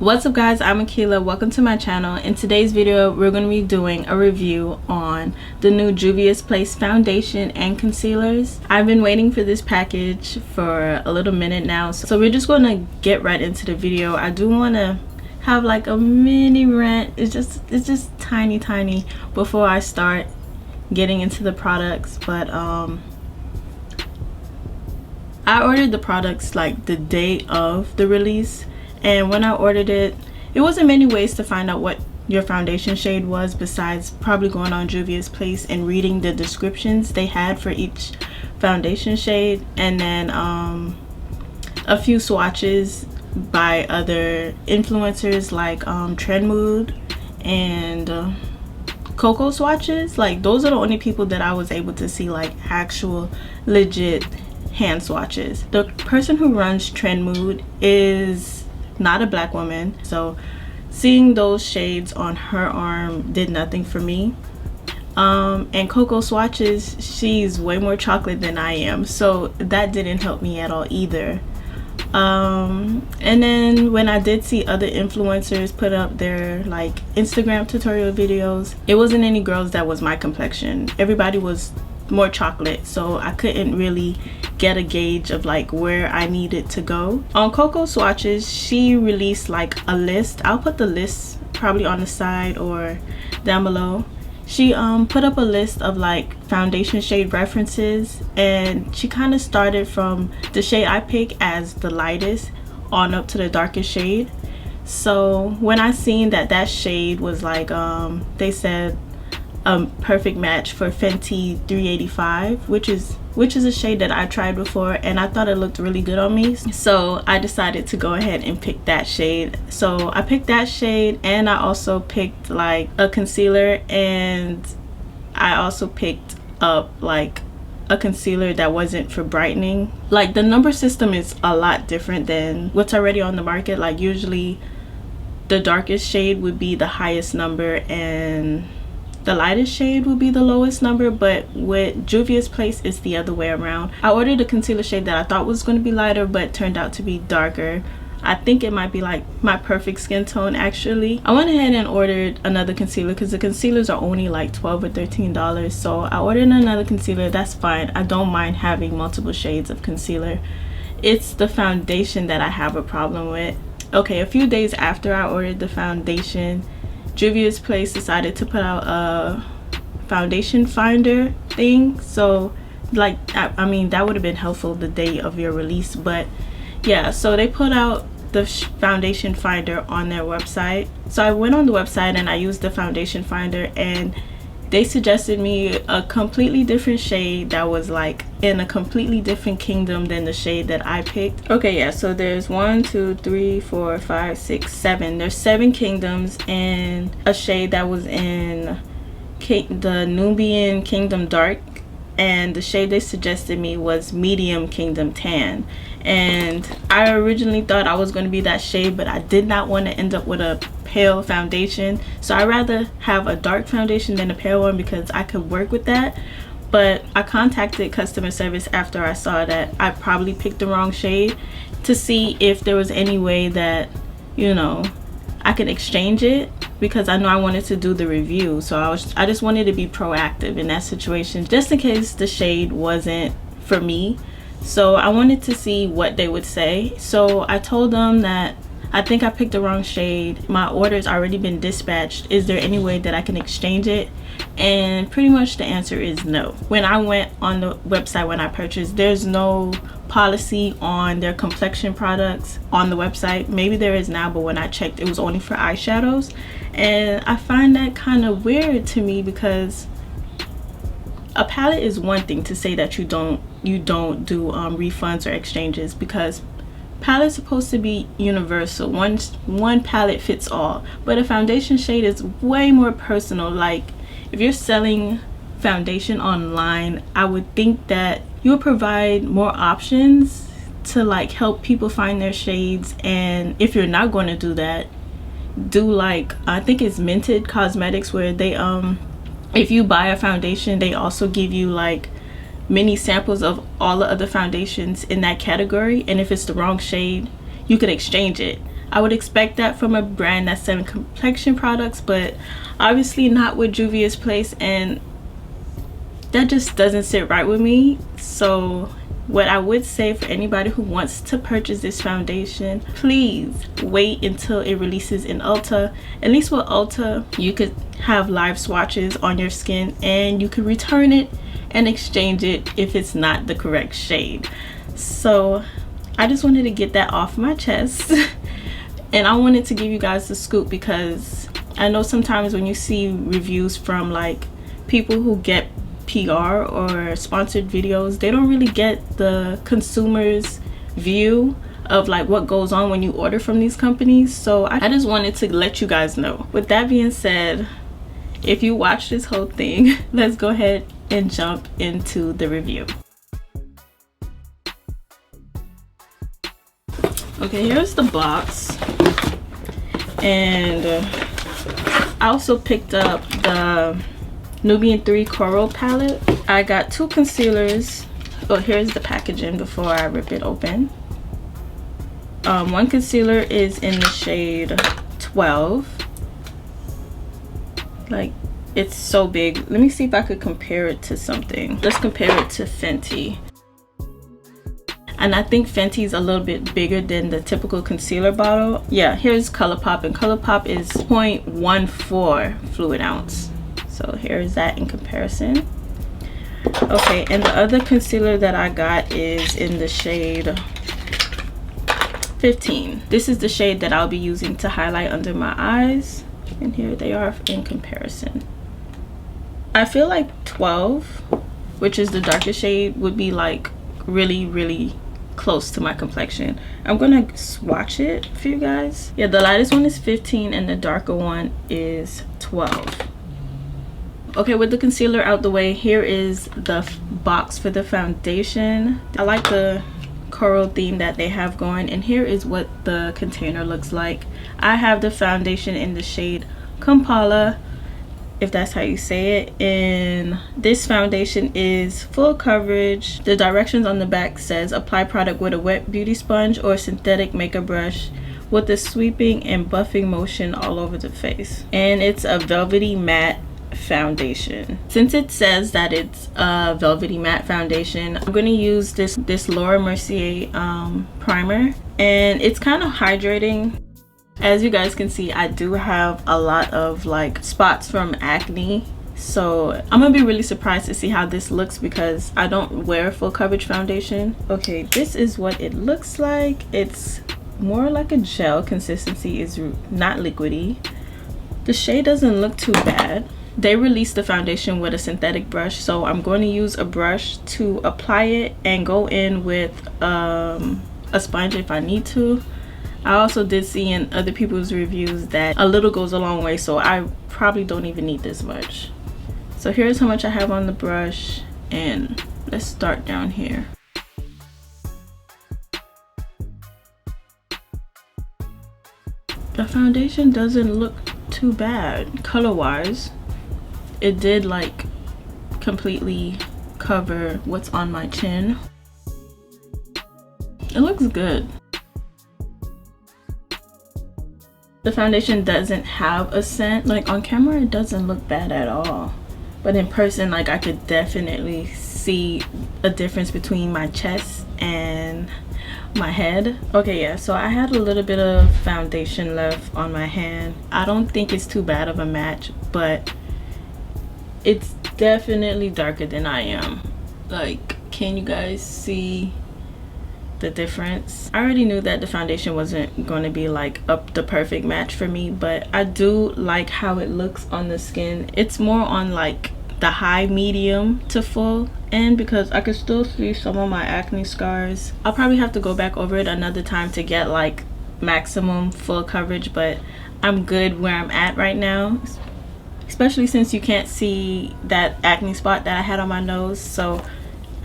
What's up guys, I'm Akila. Welcome to my channel. In today's video we're going to be doing a review on the new Juvia's Place foundation and concealers. I've been waiting for this package for a little minute now, so we're just going to get right into the video. I do want to have like a mini rant. It's just tiny before I start getting into the products, but I ordered the products like the day of the release. And when I ordered it, it wasn't many ways to find out what your foundation shade was besides probably going on Juvia's Place and reading the descriptions they had for each foundation shade, and then a few swatches by other influencers like Trend Mood and Coco swatches. Like, those are the only people that I was able to see like actual legit hand swatches. The person who runs Trend Mood is not a black woman, so seeing those shades on her arm did nothing for me. And Coco swatches, she's way more chocolate than I am, so that didn't help me at all either. And then when I did see other influencers put up their like Instagram tutorial videos, it wasn't any girls that was my complexion. Everybody was more chocolate, so I couldn't really get a gauge of like where I needed to go. On Coco swatches, she released like a list. I'll put the list probably on the side or down below. She put up a list of like foundation shade references, and she kind of started from the shade I pick as the lightest on up to the darkest shade. So when I seen that shade was like they said a perfect match for Fenty 385, which is a shade that I tried before and I thought it looked really good on me, so I decided to go ahead and pick that shade. So I picked that shade, and I also picked like a concealer, and I also picked up like a concealer that wasn't for brightening. Like, the number system is a lot different than what's already on the market. Like, usually the darkest shade would be the highest number and the lightest shade would be the lowest number, but with Juvia's Place it's the other way around. I ordered a concealer shade that I thought was going to be lighter but turned out to be darker. I think it might be like my perfect skin tone actually. I went ahead and ordered another concealer because the concealers are only like $12 or $13, so I ordered another concealer. That's fine. I don't mind having multiple shades of concealer. It's the foundation that I have a problem with. Okay, a few days after I ordered the foundation, Juvia's Place decided to put out a foundation finder thing. So like, I mean, that would have been helpful the day of your release, but yeah, so they put out the foundation finder on their website. So I went on the website and I used the foundation finder, and they suggested me a completely different shade that was like in a completely different kingdom than the shade that I picked. Okay, yeah, so there's 1, 2, 3, 4, 5, 6, 7. There's 7 kingdoms, and a shade that was in the Nubian Kingdom Dark, and the shade they suggested me was Medium Kingdom Tan. And I originally thought I was going to be that shade, but I did not want to end up with a pale foundation, so I'd rather have a dark foundation than a pale one because I could work with that. But I contacted customer service after I saw that I probably picked the wrong shade to see if there was any way that, you know, I could exchange it, because I know I wanted to do the review, so I just wanted to be proactive in that situation just in case the shade wasn't for me. So I wanted to see what they would say. So I told them that I think I picked the wrong shade. My order's already been dispatched. Is there any way that I can exchange it? And pretty much the answer is no. When I went on the website when I purchased, there's no policy on their complexion products on the website. Maybe there is now, but when I checked it was only for eyeshadows, and I find that kind of weird to me, because a palette is one thing to say that you don't do refunds or exchanges, because palette's supposed to be universal. One palette fits all, but a foundation shade is way more personal. Like, if you're selling foundation online, I would think that you would provide more options to like help people find their shades. And if you're not going to do that, do like, I think it's Minted Cosmetics, where they if you buy a foundation, they also give you like mini samples of all the other foundations in that category, and if it's the wrong shade, you could exchange it. I would expect that from a brand that's selling complexion products, but obviously not with Juvia's Place, and that just doesn't sit right with me. So what I would say for anybody who wants to purchase this foundation, please wait until it releases in Ulta. At least with Ulta, you could have live swatches on your skin and you could return it and exchange it if it's not the correct shade. So I just wanted to get that off my chest and I wanted to give you guys the scoop, because I know sometimes when you see reviews from like people who get PR or sponsored videos, they don't really get the consumer's view of like what goes on when you order from these companies. So I just wanted to let you guys know. With that being said, if you watch this whole thing, let's go ahead and jump into the review. Okay, here's the box, and I also picked up the Nubian 3 Coral palette. I got 2 concealers. Oh, here's the packaging before I rip it open. One concealer is in the shade 12. Like, it's so big. Let me see if I could compare it to something. Let's compare it to Fenty. And I think Fenty is a little bit bigger than the typical concealer bottle. Yeah, here's ColourPop, and ColourPop is 0.14 fluid ounce. So here's that in comparison. Okay, and the other concealer that I got is in the shade 15. This is the shade that I'll be using to highlight under my eyes. And here they are in comparison. I feel like 12, which is the darkest shade, would be like really close to my complexion. I'm gonna swatch it for you guys. Yeah, the lightest one is 15 and the darker one is 12. Okay, with the concealer out the way, here is the box for the foundation. I like the coral theme that they have going, and here is what the container looks like. I have the foundation in the shade Kamapala, if that's how you say it, and this foundation is full coverage. The directions on the back says apply product with a wet beauty sponge or synthetic makeup brush with a sweeping and buffing motion all over the face, and it's a velvety matte foundation. Since it says that it's a velvety matte foundation, I'm going to use this Laura Mercier primer, and it's kind of hydrating. As you guys can see, I do have a lot of like spots from acne, so I'm gonna be really surprised to see how this looks because I don't wear full coverage foundation. Okay, this is what it looks like. It's more like a gel consistency, is not liquidy. The shade doesn't look too bad. They released the foundation with a synthetic brush, so I'm going to use a brush to apply it and go in with a sponge if I need to. I also did see in other people's reviews that a little goes a long way, so I probably don't even need this much. So here's how much I have on the brush, and let's start down here. The foundation doesn't look too bad color wise. It did like completely cover what's on my chin. It looks good. The foundation doesn't have a scent. Like on camera it doesn't look bad at all, but in person like I could definitely see a difference between my chest and my head. Okay, yeah, so I had a little bit of foundation left on my hand. I don't think it's too bad of a match, but it's definitely darker than I am. Like, can you guys see the difference? I already knew that the foundation wasn't going to be like the perfect match for me, but I do like how it looks on the skin. It's more on like the high medium to full end because I could still see some of my acne scars. I'll probably have to go back over it another time to get like maximum full coverage, but I'm good where I'm at right now, especially since you can't see that acne spot that I had on my nose. So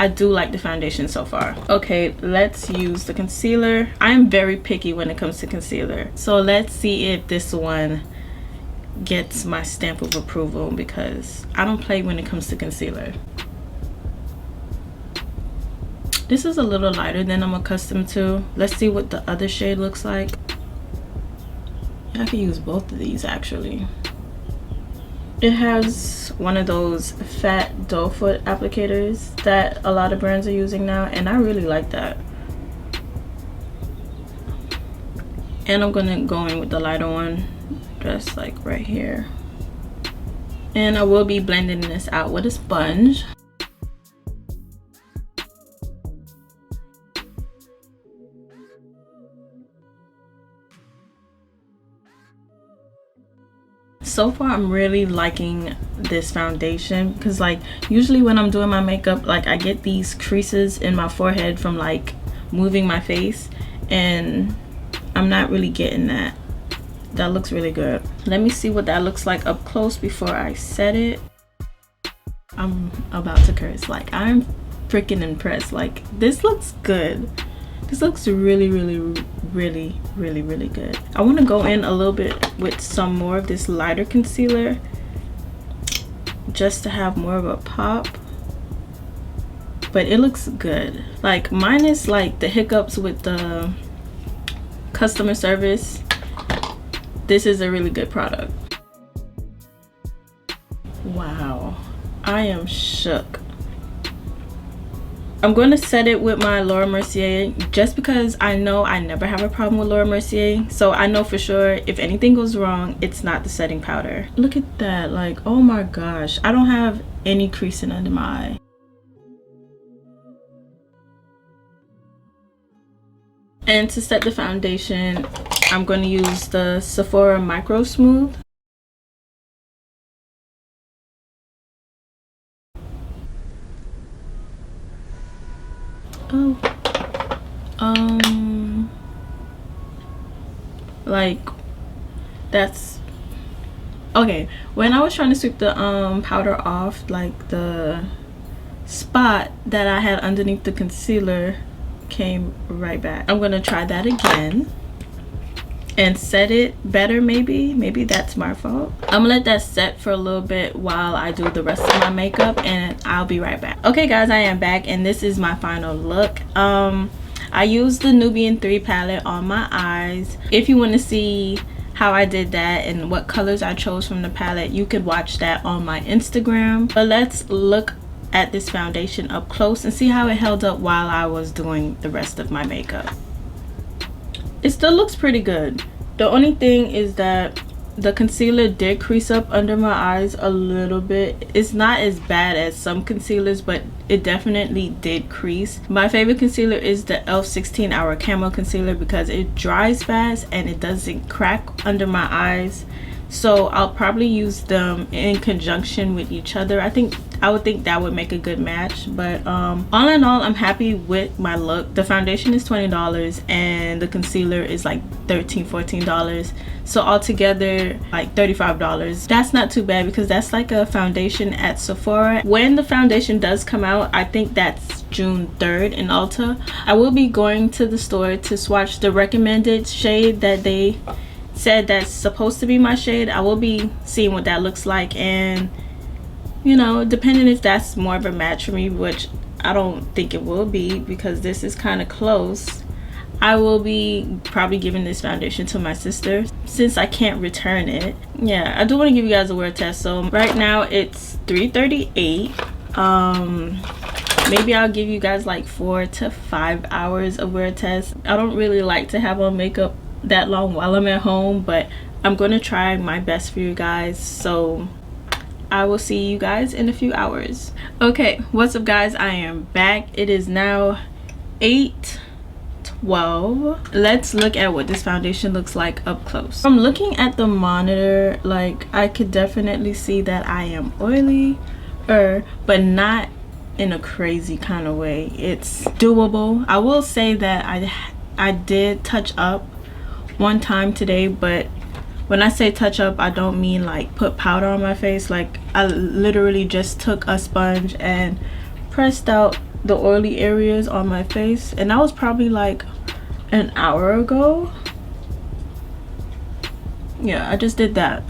I do like the foundation so far. Okay, let's use the concealer. I'm very picky when it comes to concealer, so let's see if this one gets my stamp of approval because I don't play when it comes to concealer. This is a little lighter than I'm accustomed to. Let's see what the other shade looks like. I could use both of these actually. It has one of those fat doe foot applicators that a lot of brands are using now, and I really like that. And I'm gonna go in with the lighter one, just like right here. And I will be blending this out with a sponge. So far I'm really liking this foundation, because like usually when I'm doing my makeup, like I get these creases in my forehead from like moving my face, and I'm not really getting that. That looks really good. Let me see what that looks like up close before I set it. I'm about to curse. Like, I'm freaking impressed. Like, this looks good. This looks really, really, really, really, really good. I want to go in a little bit with some more of this lighter concealer, just to have more of a pop. But it looks good. Like, minus like the hiccups with the customer service, this is a really good product. Wow, I am shook. I'm going to set it with my Laura Mercier, just because I know I never have a problem with Laura Mercier. So I know for sure if anything goes wrong, it's not the setting powder. Look at that. Like, oh my gosh, I don't have any creasing under my eye. And to set the foundation, I'm going to use the Sephora Micro Smooth. Oh, like that's okay. When I was trying to sweep the powder off, like the spot that I had underneath the concealer came right back. I'm gonna try that again and set it better. Maybe that's my fault. I'm gonna let that set for a little bit while I do the rest of my makeup, and I'll be right back. Okay guys, I am back, and this is my final look. I used the Nubian 3 palette on my eyes. If you want to see how I did that and what colors I chose from the palette, you could watch that on my Instagram. But let's look at this foundation up close and see how it held up while I was doing the rest of my makeup. It still looks pretty good. The only thing is that the concealer did crease up under my eyes a little bit. It's not as bad as some concealers, but it definitely did crease. My favorite concealer is the e.l.f. 16 Hour Camo Concealer, because it dries fast and it doesn't crack under my eyes. So I'll probably use them in conjunction with each other. I would think that would make a good match. But all in all, I'm happy with my look. The foundation is $20 and the concealer is like $13-14. So altogether like $35. That's not too bad, because that's like a foundation at Sephora. When the foundation does come out, I think that's June 3rd in Ulta, I will be going to the store to swatch the recommended shade that they said that's supposed to be my shade. I will be seeing what that looks like, and you know, depending if that's more of a match for me, which I don't think it will be because this is kind of close, I will be probably giving this foundation to my sister since I can't return it. Yeah, I do want to give you guys a wear test. So right now it's 3:38. Maybe I'll give you guys like 4 to 5 hours of wear test. I don't really like to have on makeup that long while I'm at home, but I'm going to try my best for you guys. So I will see you guys in a few hours. Okay, what's up guys, I am back. It is now 8:12. Let's look at what this foundation looks like up close. From looking at the monitor, like I could definitely see that I am oily, but not in a crazy kind of way. It's doable. I will say that I did touch up one time today, but when I say touch up, I don't mean like put powder on my face. Like I literally just took a sponge and pressed out the oily areas on my face, and that was probably like an hour ago. Yeah, I just did that,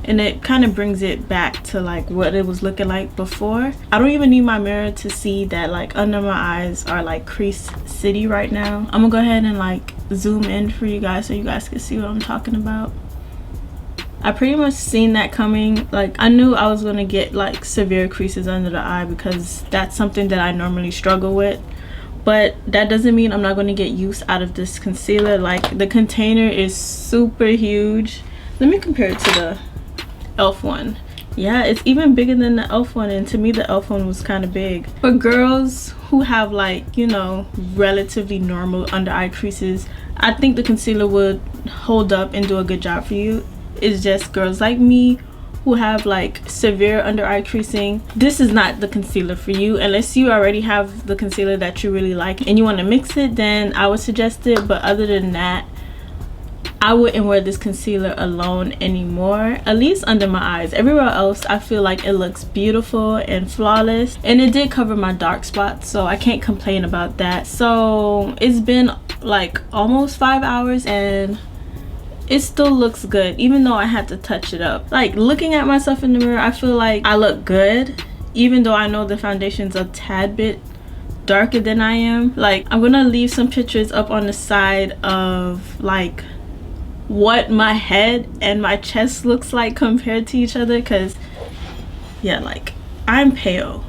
and it kind of brings it back to like what it was looking like before. I don't even need my mirror to see that like under my eyes are like crease city right now. I'm gonna go ahead and like zoom in for you guys so you guys can see what I'm talking about. I pretty much seen that coming. Like, I knew I was gonna get like severe creases under the eye because that's something that I normally struggle with, but that doesn't mean I'm not going to get use out of this concealer. Like, the container is super huge. Let me compare it to the e.l.f. one. Yeah, it's even bigger than the e.l.f. one, and to me the e.l.f. one was kind of big. For girls who have, like, you know, relatively normal under eye creases, I think the concealer would hold up and do a good job for you. It's just girls like me who have like severe under eye creasing, this is not the concealer for you. Unless you already have the concealer that you really like and you want to mix it, then I would suggest it. But other than that, I wouldn't wear this concealer alone anymore, at least under my eyes. Everywhere else I feel like it looks beautiful and flawless, and it did cover my dark spots, so I can't complain about that. So it's been like almost 5 hours and it still looks good, even though I had to touch it up. Like, looking at myself in the mirror, I feel like I look good, even though I know the foundation's a tad bit darker than I am. Like, I'm gonna leave some pictures up on the side of like what my head and my chest looks like compared to each other, because yeah, like, I'm pale.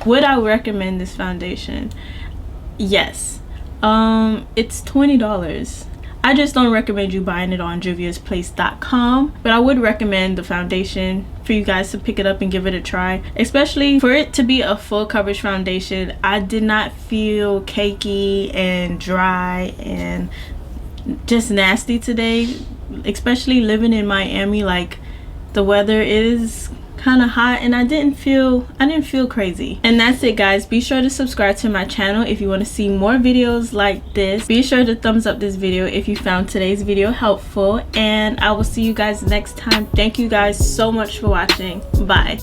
Would I recommend this foundation? Yes. It's $20. I just don't recommend you buying it on juviasplace.com, but I would recommend the foundation for you guys to pick it up and give it a try, especially for it to be a full coverage foundation. I did not feel cakey and dry and just nasty today, especially living in Miami. Like, the weather is kind of hot and I didn't feel crazy. And that's it, guys. Be sure to subscribe to my channel if you want to see more videos like this. Be sure to thumbs up this video if you found today's video helpful, and I will see you guys next time. Thank you guys so much for watching. Bye.